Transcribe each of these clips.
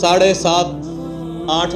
7.5-8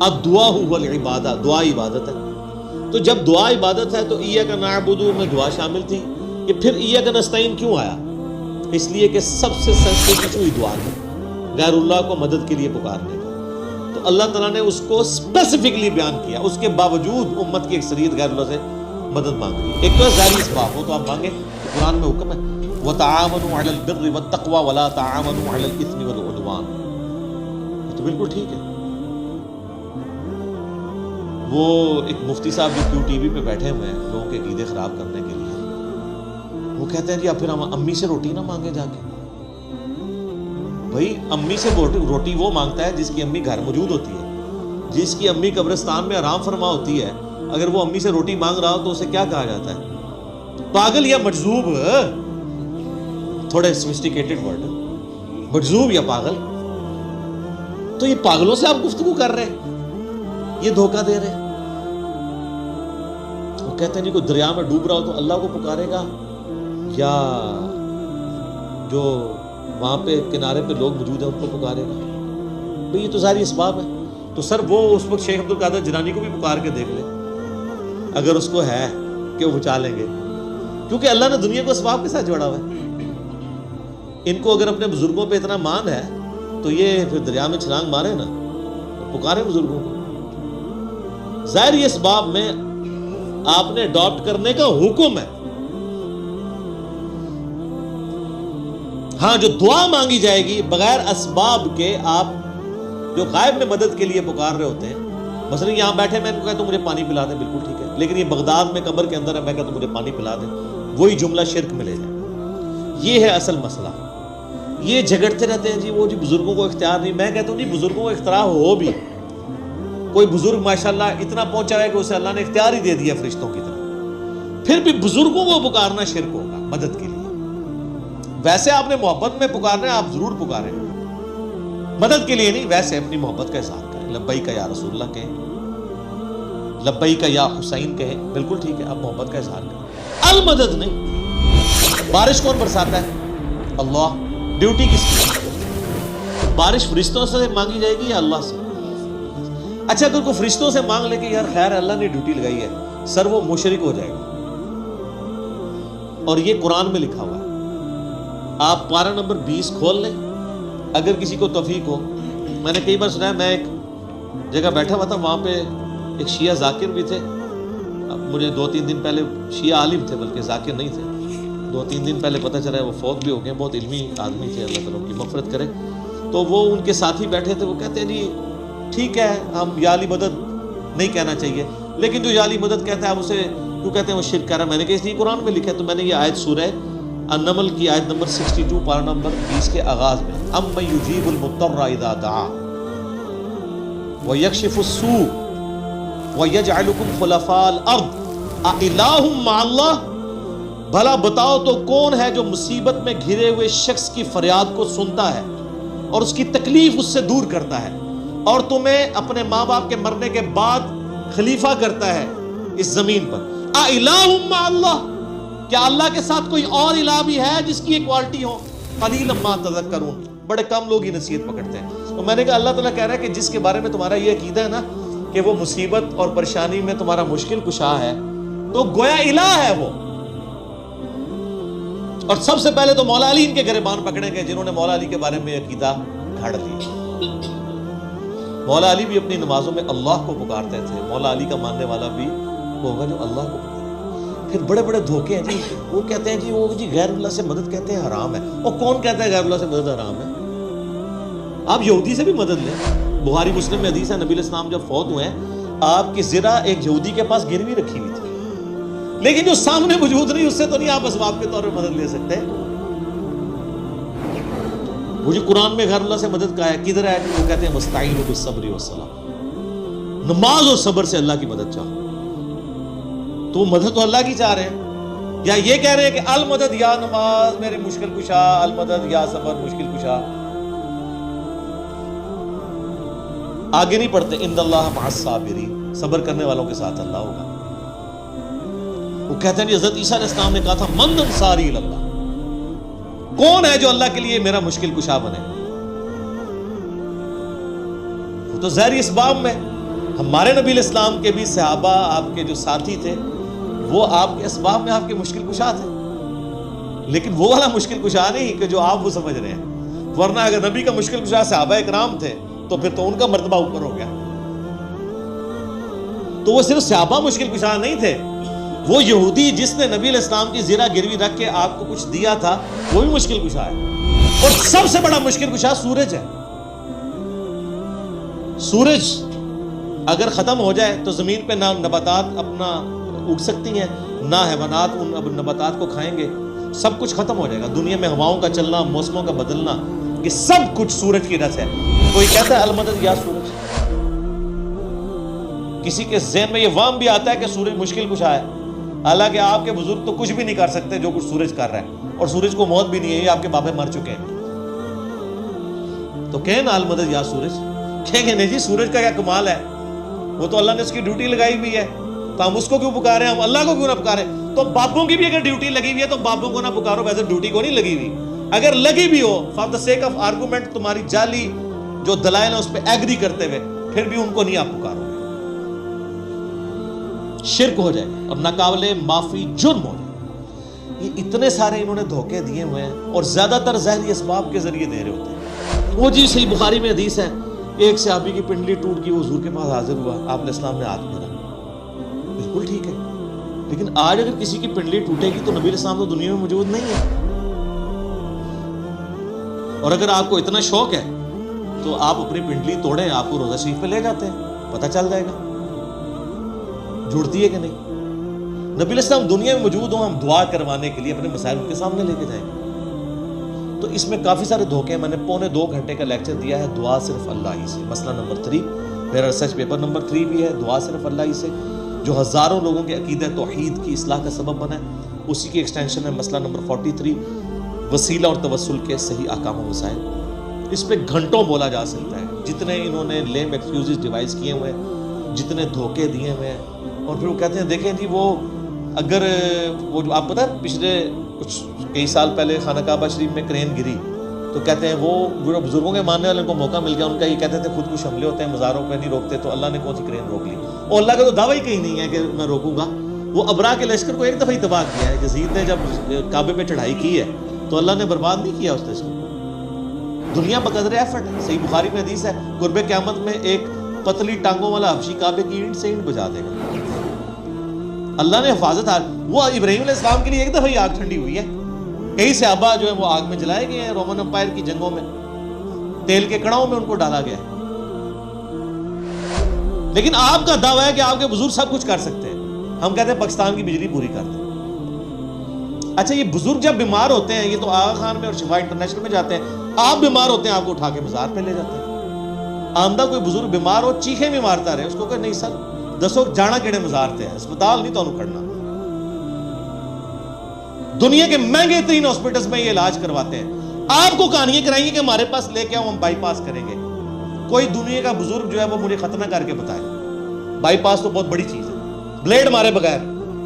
الدعاء هو العبادہ، دعا عبادت ہے. تو جب دعا عبادت ہے تو ایاک نعبد میں دعا شامل تھی. کہ پھر ایاک نستعین کیوں آیا؟ اس لیے کہ سب سے سنسیٹیو ایشو ہی دعا ہے، غیر اللہ کو مدد کے لیے پکارنے کا. تو اللہ تعالیٰ نے اس کو اسپیسیفکلی بیان کیا. اس کے باوجود امت کی اکثریت غیر اللہ سے مدد مانگ رہی ہے. ایک تو ظاہری اسباب، وہ تو آپ مانگیں، قرآن میں حکم ہے وَتَعَاوَنُوا عَلَى الْبِرِّ وَالتَّقْوَى وَلَا تَعَاوَنُوا عَلَى الْإِثْمِ وَالْعُدْوَانِ. یہ تو بالکل ٹھیک ہے. وہ ایک مفتی صاحب جو کیو ٹی وی پہ بیٹھے ہوئے ہیں لوگوں کے عقیدے خراب کرنے کے لیے، وہ کہتے ہیں جی اب پھر ہم امی سے روٹی نہ مانگے جا کے. بھائی امی سے روٹی وہ مانگتا ہے جس کی امی گھر موجود ہوتی ہے، جس کی امی قبرستان میں آرام فرما ہوتی ہے. اگر وہ امی سے روٹی مانگ رہا ہو تو اسے کیا کہا جاتا ہے؟ پاگل یا مجذوب. تھوڑے سوفسٹیکیٹڈ ورڈ، مجذوب یا پاگل. تو یہ پاگلوں سے آپ گفتگو کر رہے ہیں، یہ دھوکہ دے رہے ہیں. وہ کہتے ہیں جی کوئی دریا میں ڈوب رہا ہو تو اللہ کو پکارے گا، یا جو وہاں پہ کنارے پہ لوگ موجود ہیں ان کو پکارے گا. بھئی یہ تو ظاہری اسباب ہے. تو سر وہ اس وقت شیخ عبد القادر جیلانی کو بھی پکار کے دیکھ لے اگر اس کو ہے کہ وہ بچا لیں گے، کیونکہ اللہ نے دنیا کو اسباب کے ساتھ جوڑا ہوا ہے. ان کو اگر اپنے بزرگوں پہ اتنا مان ہے تو یہ پھر دریا میں چھلانگ مارے نا، پکارے بزرگوں کو. ظاہری اسباب میں آپ نے اڈاپٹ کرنے کا حکم ہے. ہاں جو دعا مانگی جائے گی بغیر اسباب کے، آپ جو غائب میں مدد کے لیے پکار رہے ہوتے ہیں، مثلا یہاں بیٹھے میں ان کو کہتا ہوں مجھے پانی پلا دیں، بالکل ٹھیک ہے. لیکن یہ بغداد میں قبر کے اندر ہے، میں کہتا ہوں مجھے پانی پلا دیں، وہی جملہ شرک میں لے جائیں. یہ ہے اصل مسئلہ. یہ جھگڑتے رہتے ہیں جی وہ جی بزرگوں کو اختیار نہیں. میں کہتا ہوں جی بزرگوں کو اختیار ہو بھی، کوئی بزرگ ماشاءاللہ اتنا پہنچا ہے کہ اسے اللہ نے اختیار ہی دے دیا فرشتوں کی طرح، پھر بھی بزرگوں کو پکارنا شرک ہوگا مدد کے لیے. ویسے آپ نے محبت میں پکارنا ہے، آپ ضرور پکاریں، مدد کے لیے نہیں، ویسے اپنی محبت کا اظہار کریں. لبیک یا رسول اللہ کہیں، لبیک یا حسین کہیں، بالکل ٹھیک ہے، آپ محبت کا اظہار کریں. المدد نہیں. بارش کون برساتا ہے؟ اللہ. ڈیوٹی کس کی؟ بارش فرشتوں سے مانگی جائے گی یا اللہ سے؟ اچھا اگر کوئی فرشتوں سے مانگ لے کہ یار خیر اللہ نے ڈیوٹی لگائی ہے، سر وہ مشرک ہو جائے گا. اور یہ قرآن میں لکھا ہوا ہے. آپ پارہ نمبر 20 کھول لیں اگر کسی کو توفیق ہو. میں نے کئی بار سنا ہے، میں ایک جگہ بیٹھا ہوا تھا، وہاں پہ ایک شیعہ ذاکر بھی تھے. مجھے 2-3 دن پہلے، شیعہ عالم تھے بلکہ ذاکر نہیں تھے، 2-3 دن پہلے پتہ چلا ہے وہ فوت بھی ہو گئے. بہت علمی آدمی تھے، اللہ تعالیٰ ان کی مغفرت کرے. تو وہ ان کے ساتھی بیٹھے تھے، وہ کہتے ہیں جی ٹھیک ہے ہم یا علی مدد نہیں کہنا چاہیے، لیکن جو یا علی مدد کہتا ہے آپ اسے کیوں کہتے ہیں؟ وہ شرک کر رہا ہے. میں نے کہا اس لیے قرآن میں لکھا ہے. تو میں نے یہ آیت سورہ النمل کی آیت نمبر 62 پارہ نمبر 20 کے آغاز میں، اَمَّن يُجِيبُ الْمُضْطَرَّ إِذَا دَعَاهُ وَيَكْشِفُ السُّوءَ وَيَجْعَلُكُمْ خُلَفَاءَ الْأَرْضِ أَإِلَٰهٌ مَّعَ اللَّهِ. بھلا بتاؤ تو کون ہے جو مصیبت میں گھرے ہوئے شخص کی فریاد کو سنتا ہے اور اس کی تکلیف اس سے دور کرتا ہے، اور تمہیں اپنے ماں باپ کے مرنے کے بعد خلیفہ کرتا ہے اس زمین پر. أَإِلَٰهٌ مَّعَ اللَّهِ. کیا اللہ کے ساتھ کوئی اور الہ بھی ہے جس کی ایکوالٹی ہو؟ قلیلا ما تذکرون. بڑے کم لوگ ہی نصیحت پکڑتے ہیں. تو میں نے کہا اللہ تعالیٰ کہہ رہا ہے کہ جس کے بارے میں تمہارا یہ عقیدہ ہے نا کہ وہ مصیبت اور پریشانی میں تمہارا مشکل کشا ہے، تو گویا الہ ہے وہ. اور سب سے پہلے تو مولا علی ان کے گریبان پکڑیں گے جنہوں نے مولا علی کے بارے میں عقیدہ گھڑ لیا. مولا علی بھی اپنی نمازوں میں اللہ کو پکارتے تھے. مولا علی کا ماننے والا بھی وہ ہوگا جو اللہ کو پکارے. پھر بڑے بڑے دھوکے ہیں جی. وہ کہتے ہیں جی وہ جی غیر اللہ سے مدد کہتے ہیں حرام ہے. اور کون کہتا ہے غیر اللہ سے مدد حرام ہے؟ آپ یہودی سے بھی مدد لیں. بخاری مسلم میں حدیث ہے، نبی علیہ السلام جب فوت ہوئے ہیں آپ کی زرہ ایک یہودی کے پاس گروی رکھی ہوئی تھی، لیکن جو سامنے موجود نہیں اس سے تو نہیں آپ اسباب کے طور پر مدد لے سکتے. وہ جو قرآن میں غیر اللہ سے مدد کا ہے کدھر ہے؟ وہ کہتے ہیں مستعینوا بالصبر والصلاۃ، نماز اور صبر سے اللہ کی مدد چاہو. تو مدد تو اللہ کی چاہ رہے ہیں، یا یہ کہہ رہے ہیں کہ المدد یا نماز میری مشکل کشا، المدد یا صبر مشکل کشا. آگے نہیں پڑھتے ان اللہ مع الصابرین، صبر کرنے والوں کے ساتھ اللہ ہوگا. وہ کہتے ہیں حضرت عیسیٰ علیہ السلام نے کہا تھا من انصاری اللہ، کون ہے جو اللہ کے لیے میرا مشکل کشا بنے؟ وہ تو ظاہری اسباب میں ہمارے نبی علیہ السلام کے بھی صحابہ آپ کے جو ساتھی تھے وہ آپ کے اسباب میں آپ کے مشکل کشا تھے، لیکن وہ والا مشکل کشا نہیں کہ جو آپ وہ سمجھ رہے ہیں، ورنہ اگر نبی کا مشکل کشا صحابہ اکرام تھے تو پھر تو ان کا مرتبہ اوپر ہو گیا۔ تو وہ صرف صحابہ مشکل کشا نہیں تھے، وہ یہودی جس نے نبی علیہ السلام کی زیرہ گروی رکھ کے آپ کو کچھ دیا تھا وہ بھی مشکل کشا ہے، اور سب سے بڑا مشکل کشا سورج ہے۔ سورج اگر ختم ہو جائے تو زمین پہ نہ نباتات اپنا اگ سکتی ہیں، نہ حیوانات ان نباتات کو کھائیں گے، سب کچھ ختم ہو جائے گا۔ دنیا میں ہواؤں کا چلنا، موسموں کا بدلنا، یہ سب کچھ سورج کی وجہ سے ہے۔ کوئی کہتا ہے المدد یا سورج، کسی کے ذہن میں یہ وہم بھی آتا ہے کہ سورج مشکل کشا ہے، حالانکہ آپ کے بزرگ تو کچھ بھی نہیں کر سکتے جو کچھ سورج کر رہا ہے، اور سورج کو موت بھی نہیں ہے، یہ آپ کے بابے مر چکے ہیں۔ تو کہیں نا المدد یا سورج، کہیں گے نہیں جی سورج کا کیا کمال ہے، وہ تو اللہ نے اس کی ڈیوٹی لگائی ہوئی ہے، تو ہم اس کو کیوں پکارے، ہم اللہ کو کیوں نہ پکارے؟ تو بابوں کی بھی اگر ڈیوٹی لگی ہوئی ہے تو بابوں کو نہ پکارو، ویسے ڈیوٹی کو نہیں لگی ہوئی، اگر لگی بھی ہو for the sake of argument, تمہاری جعلی جو دلائل ہیں اس پہ ایگری کرتے ہوئے، پھر بھی ان کو نہیں آپ پکارو گے، شرک ہو جائے اور ناقابل معافی جرم ہو جائے۔ یہ اتنے سارے انہوں نے دھوکے دیے ہوئے ہیں، اور زیادہ تر ظاہری اسباب کے ذریعے دے رہے ہوتے ہیں۔ وہ جی صحیح بخاری میں حدیث ہے، ایک صحابی کی پنڈلی ٹوٹ گئی، وہ حضور کے پاس حاضر ہوا، آپ علیہ السلام نے ہاتھ پھیرا، بالکل ٹھیک ہے، لیکن آج اگر کسی کی پنڈلی ٹوٹے گی تو نبی علیہ السلام تو دنیا میں موجود نہیں ہے، اور اگر آپ کو اتنا شوق ہے تو آپ اپنی پنڈلی توڑیں، آپ کو روزہ شریف پہ لے جاتے ہیں، پتہ چل جائے گا جڑتی ہے کہ نہیں۔ نبی علیہ السلام دنیا میں موجود ہوں، ہم دعا کروانے کے لیے اپنے مسائل ان کے سامنے لے کے جائیں گے۔ تو اس میں کافی سارے دھوکے ہیں۔ میں نے 2.25 گھنٹے کا لیکچر دیا ہے دعا صرف اللہ ہی سے، مسئلہ نمبر 3 میرا ریسرچ پیپر نمبر 3 بھی ہے، دعا صرف اللہ ہی سے، جو ہزاروں لوگوں کے عقیدہ توحید کی اصلاح کا سبب بنا ہے، اسی کی ایکسٹینشن ہے مسئلہ نمبر 43 وسیلہ اور توسل کے صحیح احکام و وسائل۔ اس پہ گھنٹوں بولا جا سکتا ہے، جتنے انہوں نے لیم ایکسکیوزز ڈیوائز کیے ہوئے ہیں، جتنے دھوکے دیے ہوئے ہیں، اور پھر وہ کہتے ہیں دیکھیں جی وہ اگر وہ جو آپ پتہ ہے پچھلے کچھ کئی سال پہلے خانہ کعبہ شریف میں کرین گری، تو کہتے ہیں وہ جو بزرگوں کے ماننے والے کو موقع مل گیا، ان کا یہ کہتے تھے خود کچھ حملے ہوتے ہیں مزاروں پہ نہیں روکتے، تو اللہ نے کون سی کرین روک لی، اور اللہ کا تو دعویٰ ہی کہیں نہیں ہے کہ میں روکوں گا۔ وہ ابرا کے لشکر کو ایک دفعہ ہی تباہ کیا ہے، یزید نے جب کعبے پہ چڑھائی کی ہے تو اللہ نے برباد نہیں کیا اس لشکر کو، دنیا بقدر ایفرٹ ہے۔ صحیح بخاری میں حدیث ہے قرب قیامت میں ایک پتلی ٹانگوں والا حبشی کعبے کی اینٹ سے اینٹ بجا دے گا، اللہ نے حفاظت ہے۔ وہ ابراہیم علیہ السلام کے لیے ایک دفعہ ہی آگ ٹھنڈی ہوئی ہے، کئی صحابہ جو ہے وہ آگ میں جلائے گئے ہیں، رومن امپائر کی جنگوں میں تیل کے کڑاؤں میں ان کو ڈالا گیا ہے، لیکن آپ کا دعویٰ ہے کہ آپ کے بزرگ سب کچھ کر سکتے ہیں۔ ہم کہتے ہیں پاکستان کی بجلی پوری کر دیں۔ اچھا یہ بزرگ جب بیمار ہوتے ہیں، یہ تو آغا خان میں اور شفا انٹرنیشنل میں جاتے ہیں، آپ بیمار ہوتے ہیں آپ کو اٹھا کے مزار پہ لے جاتے ہیں۔ آمدہ کوئی بزرگ بیمار ہو چیخیں بھی مارتا رہے، اس کو کہ نہیں سر دسو جانا کیڑے مزار تے ہیں، اسپتال نہیں تو کھڑنا۔ دنیا کے مہنگے ترین ہاسپٹلز میں یہ علاج کرواتے ہیں، آپ کو کہانیاں کرائیں گے کہ ہمارے پاس لے کے آؤ ہم بائی پاس کریں گے۔ کوئی دنیا کا بزرگ جو ہے وہ مجھے ختم کر کے بتائے، بائی پاس تو بہت بڑی چیز ہے، بلیڈ مارے بغیر،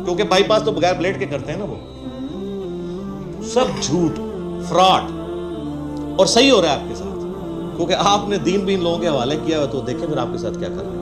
کیونکہ بائی پاس تو بغیر بلیڈ کے کرتے ہیں نا، وہ سب جھوٹ فراڈ، اور صحیح ہو رہا ہے آپ کے ساتھ، کیونکہ آپ نے دین بین لوگوں کے حوالے کیا ہوا، تو دیکھیں پھر آپ کے ساتھ کیا کر رہے ہیں۔